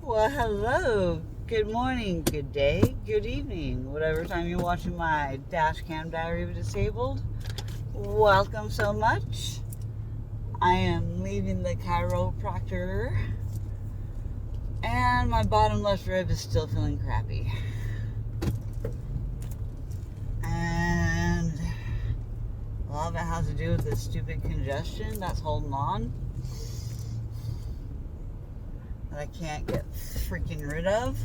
Well, hello, good morning, good day, good evening, whatever time you're watching my Dashcam Diary of Disabled. Welcome so much. I am leaving the chiropractor, and my bottom left rib is still feeling crappy. And a lot of it has to do with this stupid congestion that's holding on, that I can't get freaking rid of.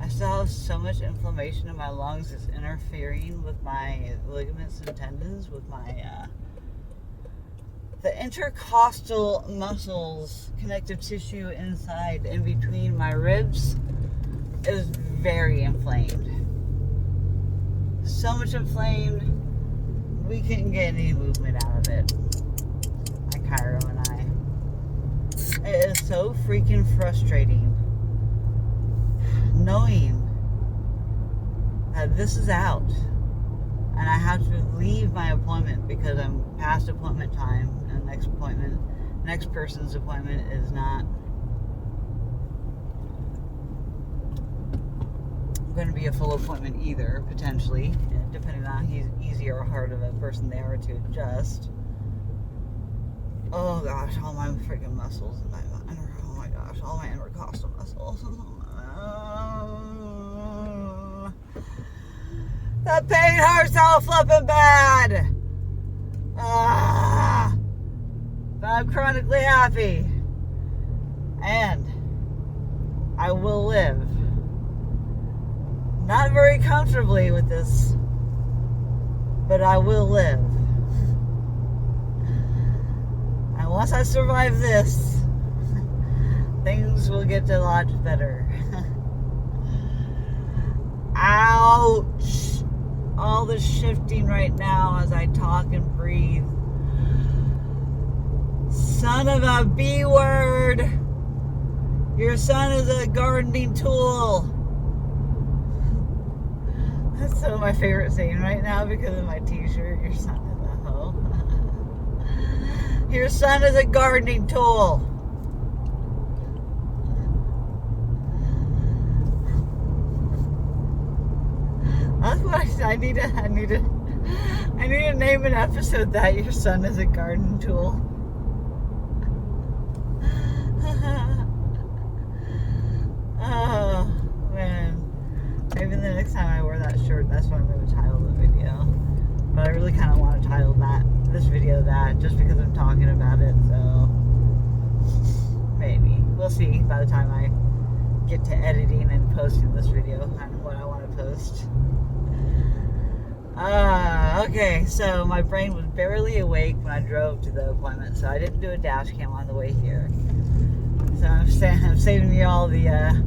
I still have so much inflammation in my lungs, it's interfering with my ligaments and tendons, with my the intercostal muscles, connective tissue inside in between my ribs is very inflamed. So much inflamed, we couldn't get any movement out of it. My chiro and I. It is so freaking frustrating knowing that this is out and I have to leave my appointment because I'm past appointment time, and next person's appointment is not going to be a full appointment either, potentially, depending on how easy or hard of a person they are to adjust. Oh gosh, all my freaking muscles in my oh my gosh, all my intercostal muscles. That pain hurts so flippin' bad. But I'm chronically happy, and I will live. Not very comfortably with this, but I will live. And once I survive this, things will get a lot better. Ouch! All the shifting right now as I talk and breathe. Son of a B word! Your son is a gardening tool. That's still my favorite saying right now because of my t-shirt. Your son is a hoe. Your son is a gardening tool. That's what I need to name an episode that your son is a garden tool. Oh man. Maybe the next time I wear that shirt, that's what I'm going to title the video. But I really kind of want to title this video that, just because I'm talking about it, so maybe. We'll see by the time I get to editing and posting this video on what I want to post. Okay, so my brain was barely awake when I drove to the appointment, so I didn't do a dash cam on the way here. So I'm saving you all the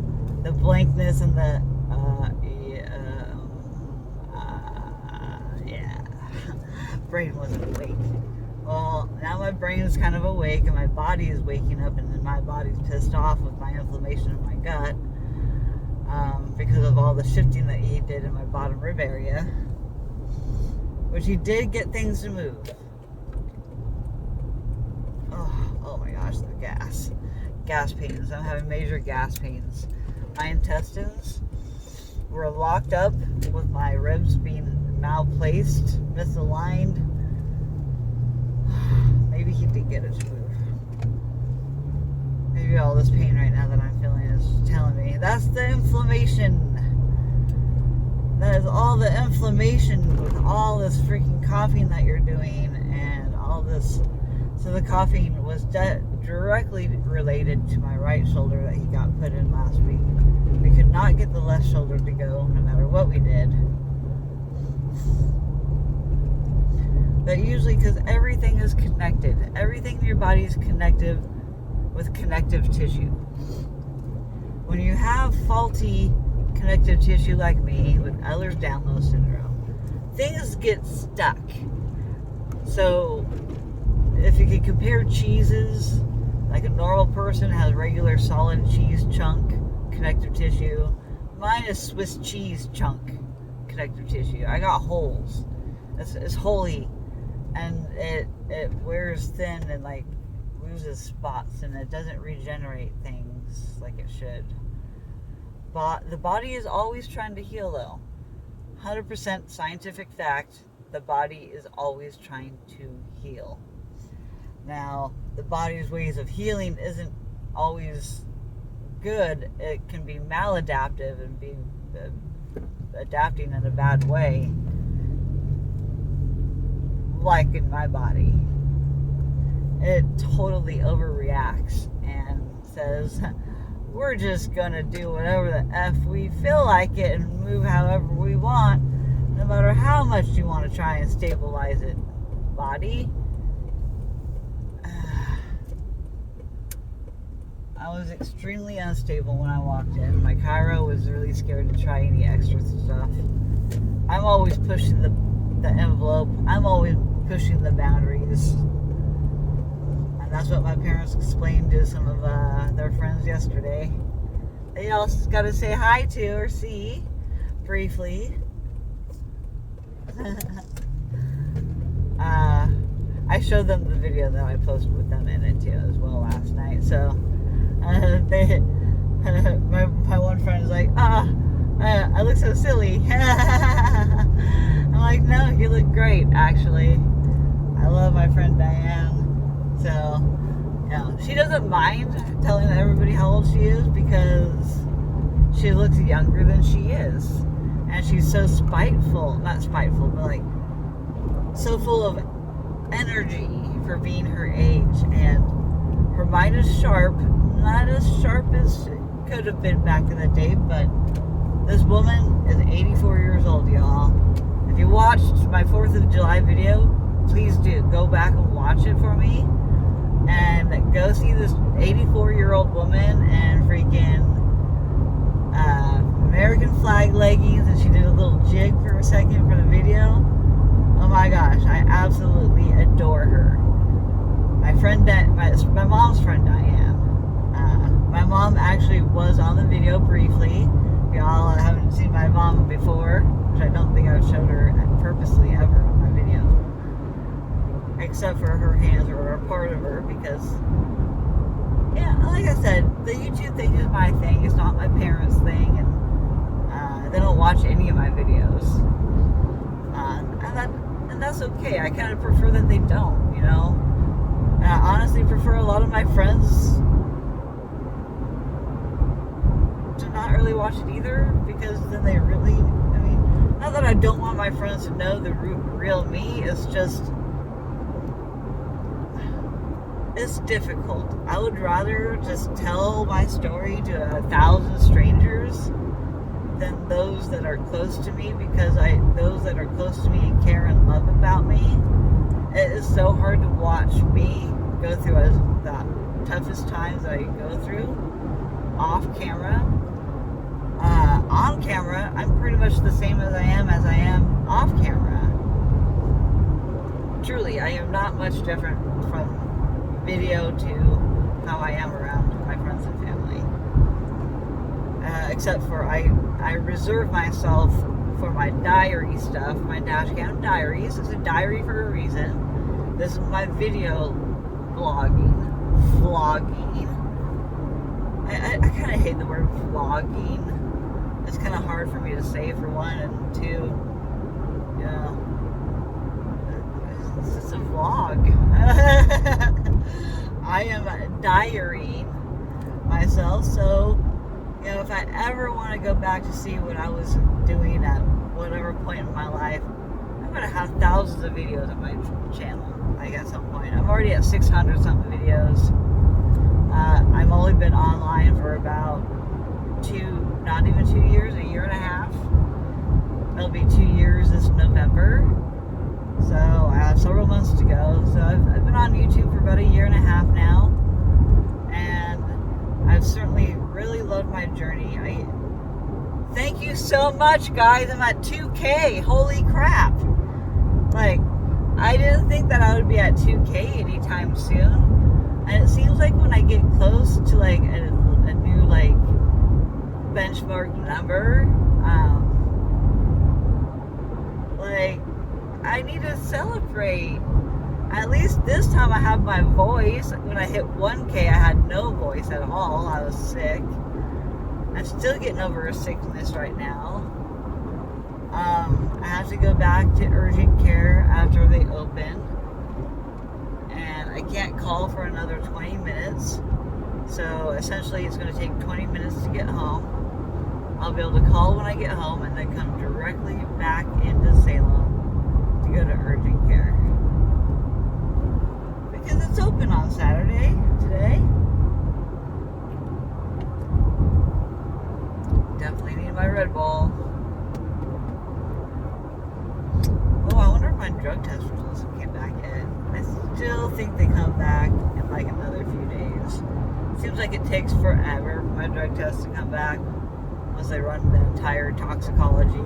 blankness and the brain wasn't awake. Well, now my brain is kind of awake and my body is waking up, and then my body's pissed off with my inflammation in my gut because of all the shifting that he did in my bottom rib area, which he did get things to move. Oh my gosh, the gas pains. I'm having major gas pains. My intestines were locked up with my ribs being malplaced, misaligned. Maybe he did get it to move. Maybe all this pain right now that I'm feeling is telling me that's the inflammation. That is all the inflammation with all this freaking coughing that you're doing and all this. So the coughing was directly related to my right shoulder that he got put in last week. We could not get the left shoulder to go no matter what we did. But usually, because everything is connected, everything in your body is connected with connective tissue. When you have faulty connective tissue like me with Ehlers-Danlos syndrome, things get stuck. So if you could compare cheeses, like a normal person has regular solid cheese chunk connective tissue, mine is Swiss cheese chunk connective tissue. I got holes. It's holy, and it wears thin and like loses spots and it doesn't regenerate things like it should. But the body is always trying to heal, though. 100% scientific fact, the body is always trying to heal. Now, the body's ways of healing isn't always good. It can be maladaptive and be adapting in a bad way, like in my body. It totally overreacts and says, we're just gonna do whatever the F we feel like it and move however we want, no matter how much you want to try and stabilize it, body. I was extremely unstable when I walked in. My chiro was really scared to try any extra stuff. I'm always pushing the envelope. I'm always pushing the boundaries. And that's what my parents explained to some of their friends yesterday. They also got to say hi to or see briefly. I showed them the video that I posted with them in it too as well last night. So my one friend is like, I look so silly. I'm like, no, you look great, actually. I love my friend Diane. So, she doesn't mind telling everybody how old she is because she looks younger than she is. And she's so spiteful, not spiteful, but like so full of energy for being her age. And her mind is sharp. Not as sharp as it could have been back in the day, but this woman is 84 years old, y'all. If you watched my 4th of July video, please do go back and watch it for me and go see this 84-year-old woman and freaking American flag leggings, and she did a little jig for a second for the video. Oh my gosh, I absolutely adore her. My friend, my mom's friend Diane. My mom actually was on the video briefly. Y'all haven't seen my mom before, which I don't think I've showed her purposely ever on my video. Except for her hands or a part of her, because, like I said, the YouTube thing is my thing. It's not my parents' thing, and they don't watch any of my videos. And that's okay. I kind of prefer that they don't, And I honestly prefer a lot of my friends to not really watch it either, because then they really, not that I don't want my friends to know the real me, it's just, it's difficult. I would rather just tell my story to 1,000 strangers than those that are close to me, because those that are close to me and care and love about me, it is so hard to watch me go through the toughest times that I go through off camera. On camera, I'm pretty much the same as I am off camera. Truly, I am not much different from video to how I am around my friends and family. Except for I reserve myself for my diary stuff, my Dashcam diaries. It's a diary for a reason. This is my video vlogging. I kind of hate the word vlogging. It's kind of hard for me to say, for one, and two, it's just a vlog. I am diarying myself, so, if I ever want to go back to see what I was doing at whatever point in my life, I'm going to have thousands of videos on my channel, at some point. I'm already at 600 something videos. I've only been online for about not even 2 years, a year and a half. It'll be 2 years this November. So I have several months to go. So I've been on YouTube for about a year and a half now. And I've certainly really loved my journey. Thank you so much, guys. I'm at 2K. Holy crap. I didn't think that I would be at 2K anytime soon. And it seems like when I get close to a new benchmark number, I need to celebrate. At least this time I have my voice. When I hit 1K, I had no voice at all. I was sick. I'm still getting over a sickness right now. I have to go back to urgent care after they open. And I can't call for another 20 minutes. So essentially it's going to take 20 minutes to get home. I'll be able to call when I get home and then come directly back into Salem to go to urgent care. Because it's open on Saturday today. Definitely need my Red Bull. Oh, I wonder if my drug test results came back in. I still think they come back in like another few days. Seems like it takes forever for my drug test to come back once they run the entire toxicology.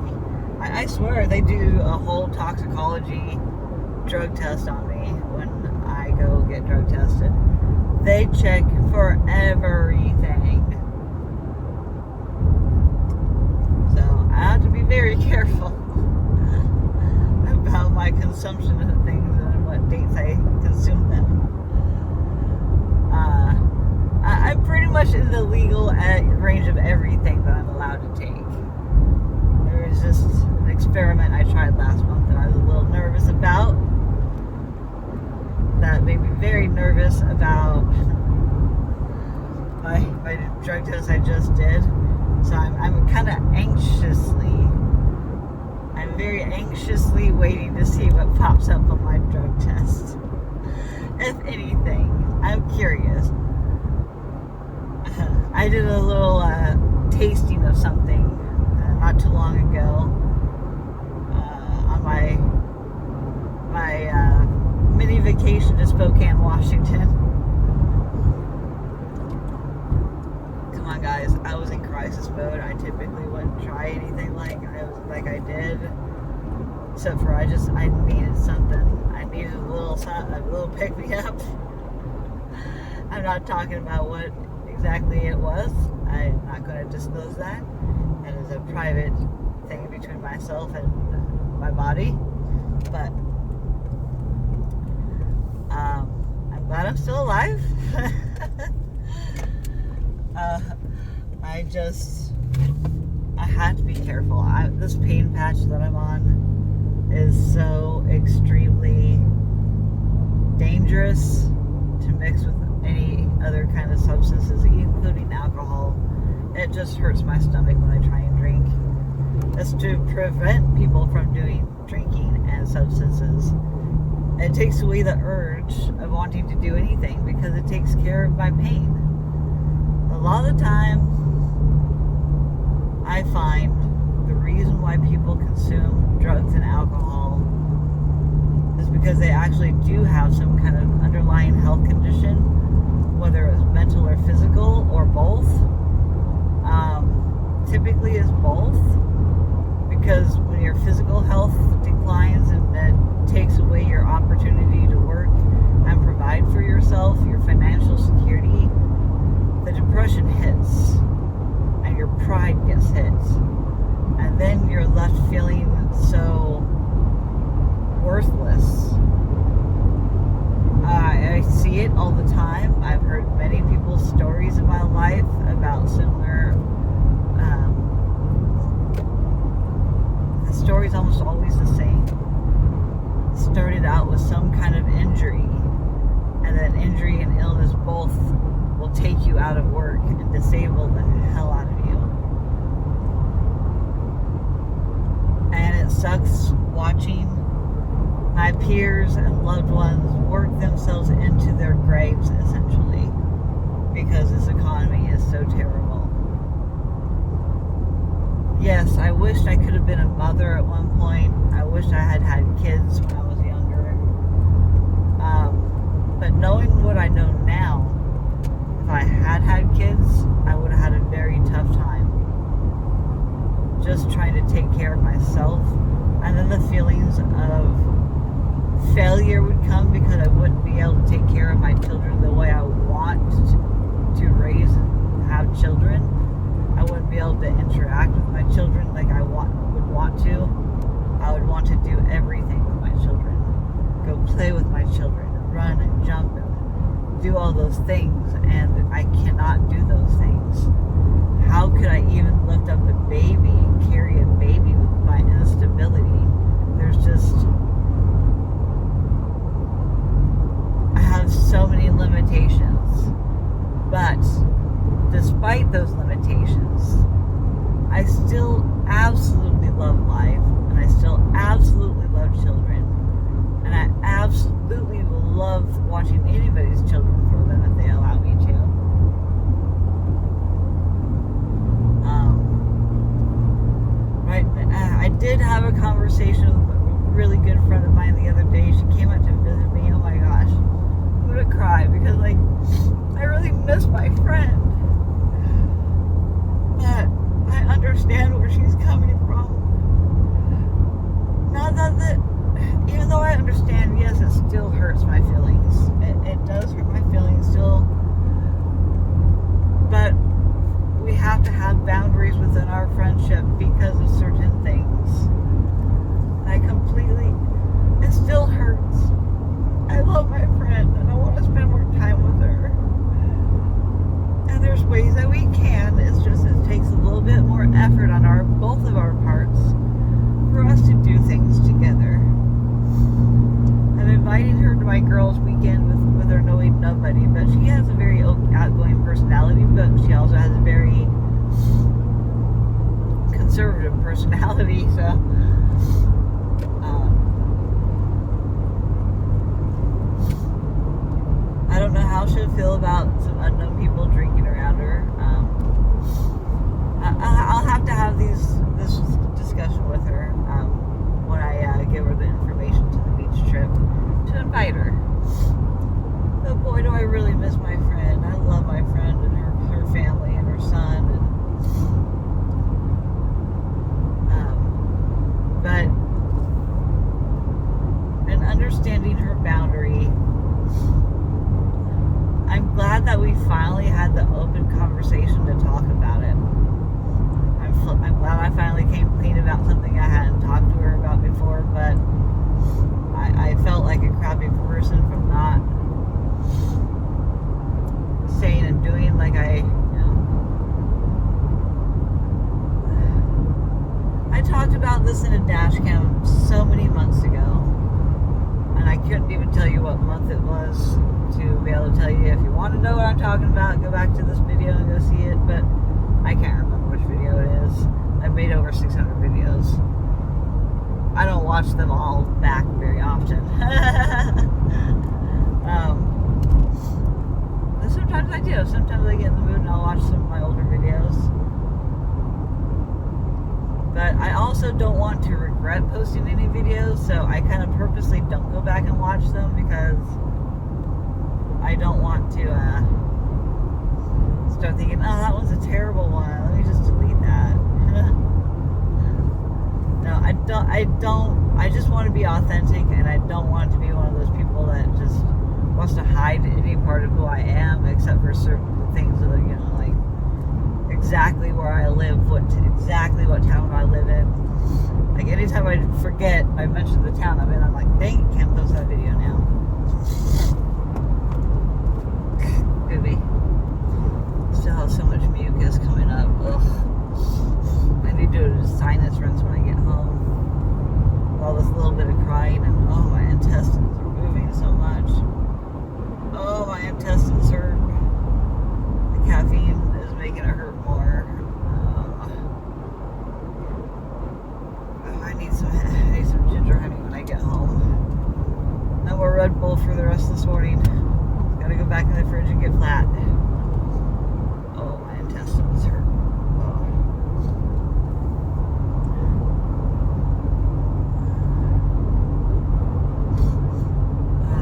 I swear they do a whole toxicology drug test on me when I go get drug tested. They check for everything. So I have to be very careful about my consumption of things and what dates I consume them. I'm pretty much in the legal range of everything that I'm allowed to take. There was just an experiment I tried last month that I was a little nervous about. That made me very nervous about my drug test I just did. So I'm kind of I'm very anxiously waiting to see what pops up on my drug test. If anything, I'm curious. I did a little tasting of something not too long ago on my mini vacation to Spokane, Washington. Come on, guys! I was in crisis mode. I typically wouldn't try anything like I did, except for I needed something. I needed a little pick me up. I'm not talking about what exactly it was. I'm not going to disclose that. That is a private thing between myself and my body. But I'm glad I'm still alive. I had to be careful. This pain patch that I'm on is so extremely dangerous to mix with any other kind of substances, including alcohol. It just hurts my stomach when I try and drink. That's to prevent people from drinking and substances. It takes away the urge of wanting to do anything because it takes care of my pain. A lot of the time, I find the reason why people consume drugs and alcohol is because they actually do have some kind of underlying health condition, whether it's mental or physical or both. Typically it's both, because when your physical health declines and that takes away your opportunity to work and provide for yourself, your financial security, the depression hits and your pride gets hit, and then you're left feeling so worthless. I see it all the time. I've heard many people's stories in my life about similar. The story's almost always the same. Started out with some kind of injury, and then injury and illness both will take you out of work and disable the hell out of you. And it sucks watching my peers and loved ones work themselves into their graves, essentially, because this economy is so terrible. Yes, I wished I could have been a mother at one point. I wished I had had kids when I was younger. But knowing what I know now, if I had had kids, I would have had a very tough time. Just trying to take care of myself, and then the feelings of failure would come because I wouldn't be able to take care of my children the way I want to raise and have children. I wouldn't be able to interact with my children like I would want to. I would want to do everything with my children. Go play with my children. things, and I cannot do those things. How could I even lift up a baby and carry a baby with my instability? There's just, I have so many limitations. But despite those limitations, I still absolutely love life, and I still absolutely love children, and I absolutely will love watching anybody's children for them if they allow me to. I did have a conversation with a really good friend of mine the other day. She came out to visit me. Oh my gosh, I'm gonna cry because I really miss my friend. But I understand where she's coming from. Not that even though I understand, yes, it still hurts my feelings. It does hurt my feelings still. But we have to have boundaries within our friendship because of certain things. It still hurts. I love my friend and I want to spend more time with her. And there's ways that we can. It's just it takes a little bit more effort on both of our parts for us to do things together. I'm inviting her to my girls' weekend with her knowing nobody, but she has a very outgoing personality, but she also has a very conservative personality, so I don't know how she'll feel about some unknown people drinking around her. I'll have to have this discussion with her when I give her the information to the beach trip to invite her. But boy, do I really miss my friend. I love my friend and her family and her son. But in understanding her boundary, I'm glad that we finally had the open conversation to talk about it. I'm glad I finally came clean about something I hadn't talked to her about before, but I felt like a crappy person from not saying and doing like I talked about this in a Dashcam so many months ago, and I couldn't even tell you what month it was to be able to tell you. If you want to know what I'm talking about, go back to this video and go see it, but I can't remember which video it is. I've made over 600 videos. I don't watch them all back very often. Sometimes I do. Sometimes I get in the mood and I'll watch some of my older videos. But I also don't want to regret posting any videos, so I kind of purposely don't go back and watch them because I don't want to start thinking, oh, that was a terrible one. Let me just delete that. No, I don't. I just want to be authentic, and I don't want to be one of those people that just wants to hide any part of who I am, except for certain things that, like exactly where I live, exactly what town I live in. Like anytime I forget, I mention the town I'm in, I'm like, dang it, can't post that video now. Gooby. Still have so much mucus coming up. Ugh. I need to do a sinus rinse when I get home. All this little bit of crying, and oh, my intestines are moving so much. Oh, my intestines hurt. The caffeine is making it hurt more. I need some ginger honey when I get home. No more Red Bull for the rest of this morning. Gotta go back in the fridge and get flat. Oh, my intestines hurt.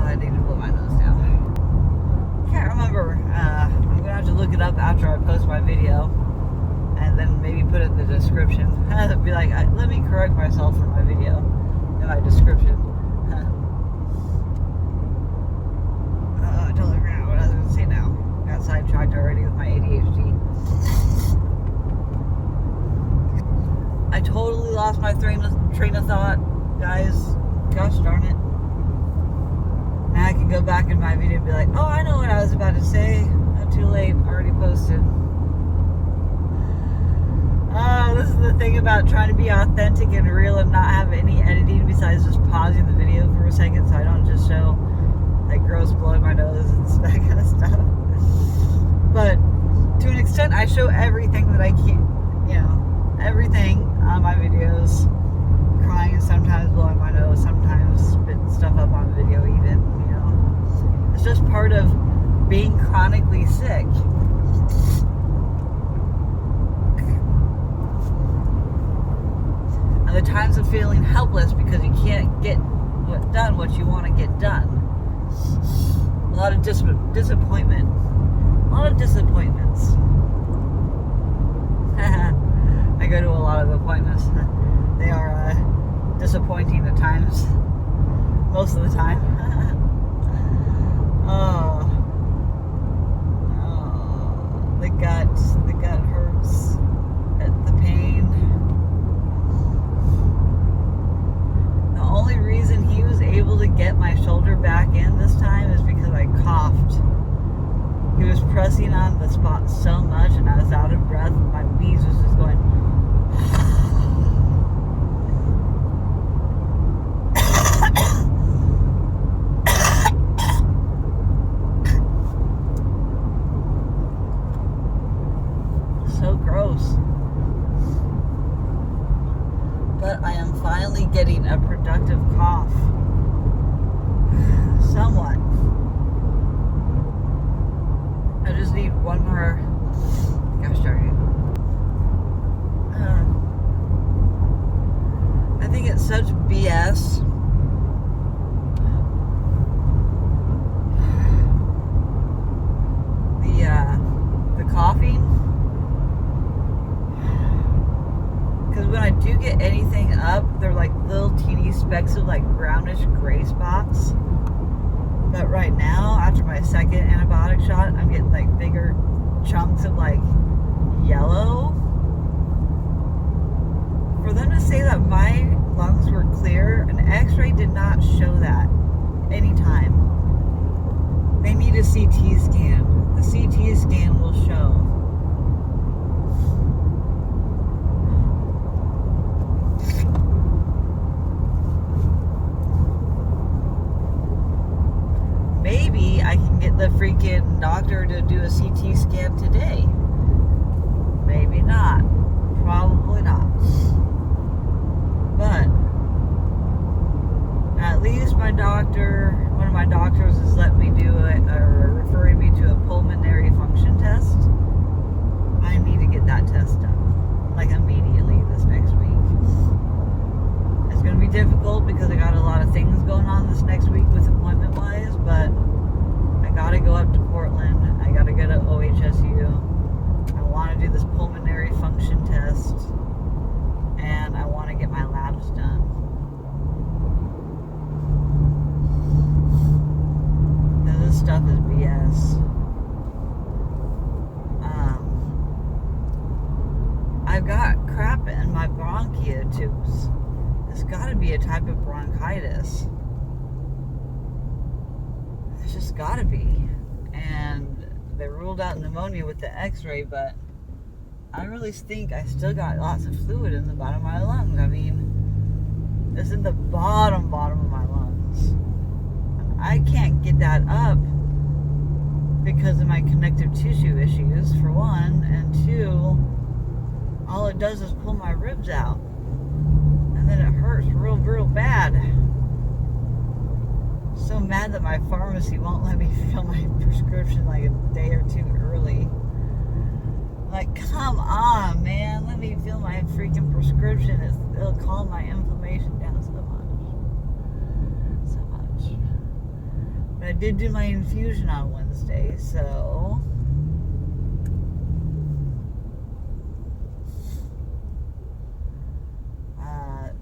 I need to blow my nose now. Can't remember. I'm gonna have to look it up after I post my video, and then maybe put it in the description. Be like, let me correct myself for my video in my description. I totally forgot what I was going to say now. Got sidetracked already with my ADHD. I totally lost my train of thought, guys. Gosh darn it. I can go back in my video and be like, oh, I know what I was about to say. Not too late, already posted. Oh, this is the thing about trying to be authentic and real and not have any editing besides just pausing the video for a second so I don't just show like gross blowing my nose and that kind of stuff. But to an extent, I show everything that I can, you know, everything on my videos. Crying, sometimes blowing my nose, sometimes spitting stuff up on video even, you know. It's just part of being chronically sick. And the times of feeling helpless because you can't get what you want to get done. A lot of disappointment. A lot of disappointments. I go to a lot of appointments. They are disappointing at times. Most of the time. Oh, the gut hurts. The pain. The only reason he was able to get my shoulder back in this time is because I coughed. He was pressing on the spot so much and I was out of breath. My wheeze was just going. So gross. But I am finally getting a productive cough. Somewhat. I just need one more. Gosh darn it. I think it's such BS. The coughing. Because when I do get anything up, they're like little teeny specks of like brownish gray spots. But right now, after my second antibiotic shot, I'm getting like bigger chunks of like yellow. For them to say that my lungs were clear, an x-ray did not show that anytime. They need a CT scan. The CT scan will show. Maybe I can get the freaking doctor to do a CT scan today. Maybe not. Probably not. But at least my doctor, one of my doctors is letting me do it, or referring me to a pulmonary function test. I need to get that test done, like immediately this next week. It's going to be difficult because I got a lot of things going on this next week with appointment wise, but I got to go up to Portland. I got to go to OHSU. I want to do this pulmonary function test, and I want to get my labs done. Now, this stuff is BS. I've got crap in my bronchial tubes. It's got to be a type of bronchitis. It's just got to be. And they ruled out pneumonia with the x-ray, but I really think I still got lots of fluid in the bottom of my lungs. I mean, it's in the bottom of my lungs. And I can't get that up because of my connective tissue issues, for one, and two, all it does is pull my ribs out. And then it hurts real bad. So mad that my pharmacy won't let me fill my prescription like a day or two early. Like, come on, man. Let me fill my freaking prescription. It'll calm my inflammation down so much. But I did do my infusion on Wednesday, so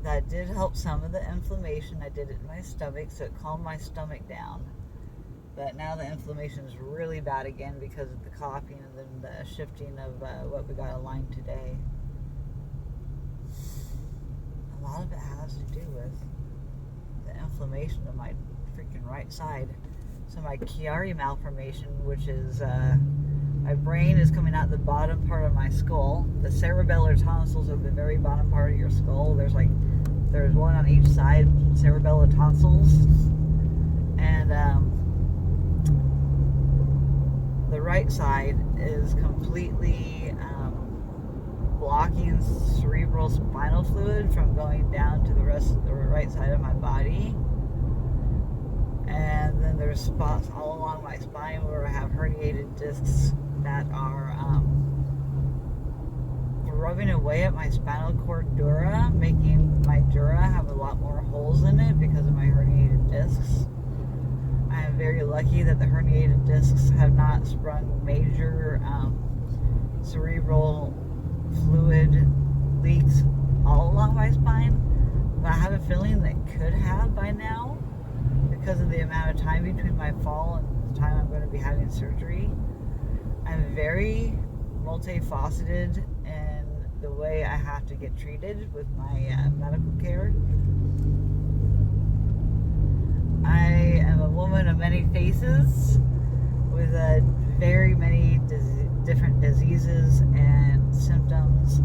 that did help some of the inflammation. I did it in my stomach, so it calmed my stomach down. But now the inflammation is really bad again because of the coughing and then the shifting of what we got aligned today. A lot of it has to do with the inflammation of my freaking right side. So my Chiari malformation, which is my brain is coming out the bottom part of my skull. The cerebellar tonsils are the very bottom part of your skull. There's one on each side, cerebellar tonsils, and the right side is completely blocking cerebral spinal fluid from going down to the right side of my body. And then there's spots all along my spine where I have herniated discs that are rubbing away at my spinal cord dura, making my dura have a lot more holes in it because of my herniated discs. I am very lucky that the herniated discs have not sprung major cerebral fluid leaks all along my spine, but I have a feeling that could have by now because of the amount of time between my fall and the time I'm going to be having surgery. I'm very multifaceted in the way I have to get treated with my medical care. I am a woman of many faces with very many different diseases and symptoms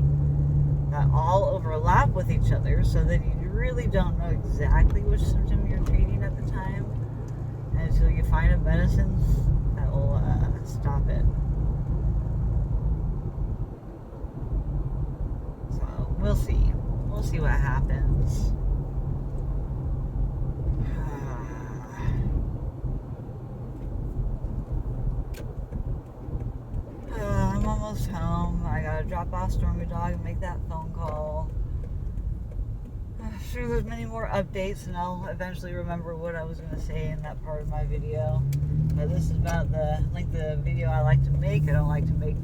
that all overlap with each other, so that you really don't know exactly which symptom you're treating at the time until you find a medicine that will stop it. So we'll see. We'll see what happens. I'm almost home. I gotta drop off Stormy Dog and make that phone call. I'm sure there's many more updates, and I'll eventually remember what I was going to say in that part of my video. But this is about the length of the video I like to make. I don't like to make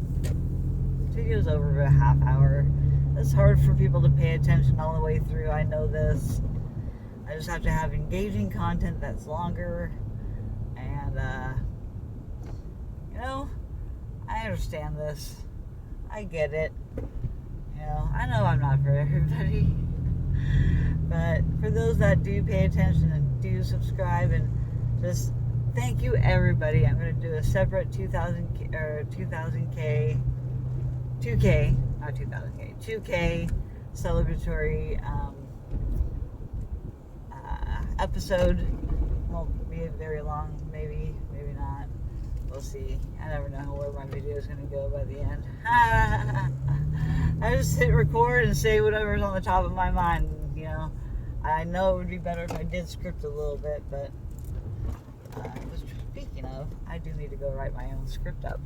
videos over a half hour. It's hard for people to pay attention all the way through. I know this. I just have to have engaging content that's longer. And, I understand this. I get it. I know I'm not for everybody. But for those that do pay attention and do subscribe, and just thank you everybody. I'm going to do a separate 2K celebratory episode. Won't be very long, maybe not. We'll see. I never know where my video is going to go by the end. I just hit record and say whatever's on the top of my mind. I know it would be better if I did script a little bit, but speaking of, I do need to go write my own script up.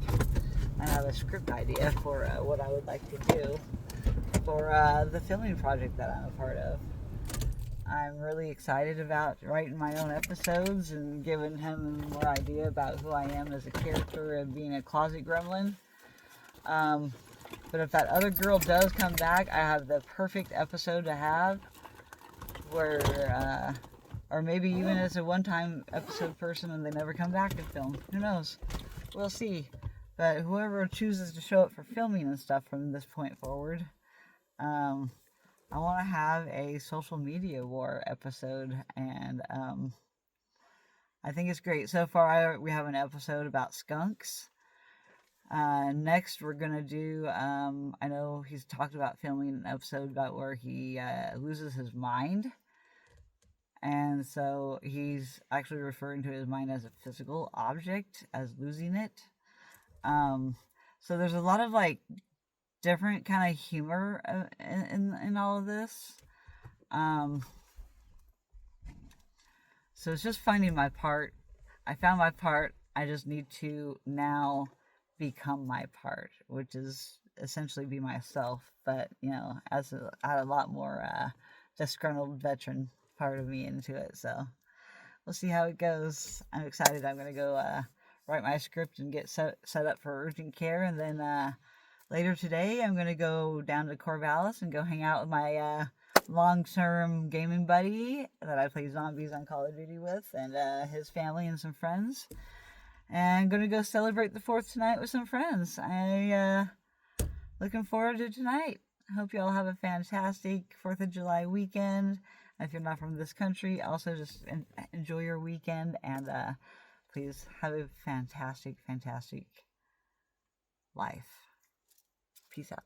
I have a script idea for what I would like to do for the filming project that I'm a part of. I'm really excited about writing my own episodes and giving him more idea about who I am as a character and being a closet gremlin. But if that other girl does come back, I have the perfect episode to have where, or maybe even as a one-time episode person and they never come back to film. Who knows? We'll see. But whoever chooses to show up for filming and stuff from this point forward, I want to have a social media war episode, and I think it's great. So far, we have an episode about skunks. Next, we're going to do, I know he's talked about filming an episode about where he loses his mind. And so he's actually referring to his mind as a physical object, as losing it. So there's a lot of different kind of humor in all of this. So it's just finding my part. I found my part. I just need to now become my part, which is essentially be myself, but add a lot more disgruntled veteran part of me into it. So we'll see how it goes. I'm excited. I'm gonna go write my script and get set up for urgent care, and then later today I'm gonna go down to Corvallis and go hang out with my long-term gaming buddy that I play zombies on Call of Duty with, and his family and some friends. And I'm gonna go celebrate the 4th tonight with some friends. I looking forward to tonight. I hope you all have a fantastic 4th of July weekend. If you're not from this country, also just enjoy your weekend, and please have a fantastic, fantastic life. Peace out.